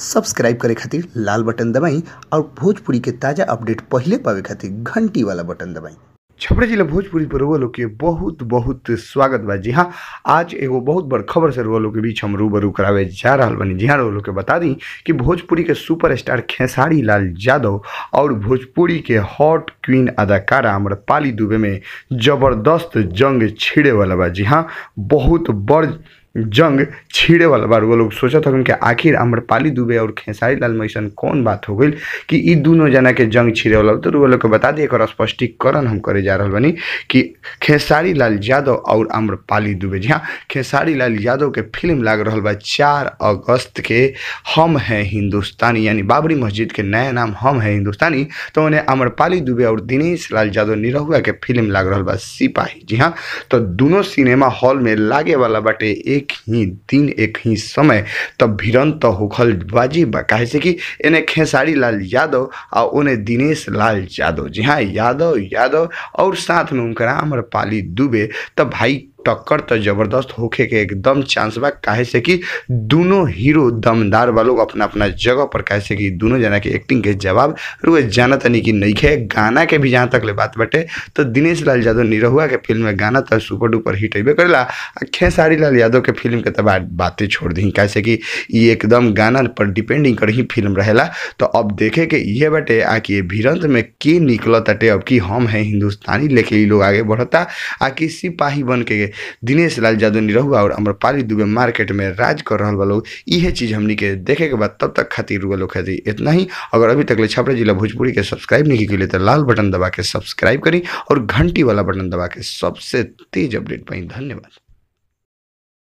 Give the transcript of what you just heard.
Subscribe करे खातिर लाल button दबाई और भोजपुरी के ताजा अपडेट पहले पावे खातिर घंटी वाला बटन दबाई। छपरा जिला भोजपुरी पर रुआ लोग के बहुत बहुत स्वागत बा। जी हाँ, आज एगो बहुत बड़ खबर से रुआ लोग के बीच हम रूबरू करावे जा रहा बनी। जी हाँ, रुआ लोग के बता दी कि भोजपुरी के सुपरस्टार खेसारी लाल यादव और भोजपुरी के हॉट क्वीन अदाकारा आम्रपाली दुबे में जबरदस्त जंग छिड़े वाला बा। जी हाँ, बहुत बड़ जंग छिड़े वाला बार। वो लोग सोचा था कि आखिर आम्रपाली दुबे और खेसारी लाल में ऐसा कौन बात हो गई कि इ दोनों जना के जंग छिड़े वाला। तो वो लोग को बता दिए और स्पष्टीकरण हम करे जा रहा बनी कि खेसारी लाल यादव और आम्रपाली दुबे, जी हाँ, खेसारी लाल यादव के फिल्म लाग रहा बा 4 अगस्त के हम हैं हिंदुस्तानी, यानी बाबरी मस्जिद के नया नाम हम हैं हिंदुस्तानी। तो उन्हें आम्रपाली दुबे और दिनेश लाल यादव निरहुआ के फिल्म लाग रहा बा सिपाही। जी हाँ, तो दोनों सिनेमा हॉल में लागे वाला बाटे एक ही दिन एक ही समय। तब भिड़ंत होखल बाजी बा काहे से कि इन्हें खेसारी लाल यादव और उन्हें दिनेश लाल यादव, जी हाँ, यादव और साथ में उनका आम्रपाली दुबे। तब भाई टक्कर तो जबरदस्त होखे के एकदम चांस बा काहे से कि दोनों हीरो दमदार वालों अपना अपना जगह पर। काहे से कि दोनों जना के एक्टिंग के जवाब रुए जाना तनी कि नहीं है। गाना के भी जहाँ तक ले बात बटे तो दिनेश लाल यादव निरहुआ के फिल्म में गाना तो सुपर डुपर हिट अबे करेला। खेसारी लाल यादव के फिल्म के तब बातें छोड़ दी काहे से कि ये एकदम गाना पर डिपेंडिंग कर ही फिल्म रहेला। तो अब देखे के ये बटे आकि ये भिड़ंत में की निकलत अटे। अब कि हम हैं हिंदुस्तानी लेके ये लोग आगे बढ़ता आकि सिपाही बन के दिनेश लाल यादव निरहुआ और आम्रपाली दुबे मार्केट में राज कर रहा लोग। यह चीज़ हमनी के देखे के बाद तब तक खातिर रुआ लोग खातिर इतना ही। अगर अभी तक ले छपरा जिला भोजपुरी के सब्सक्राइब नहीं की तो लाल बटन दबा के सब्सक्राइब करी और घंटी वाला बटन दबा के सबसे तेज अपडेट पाई। धन्यवाद।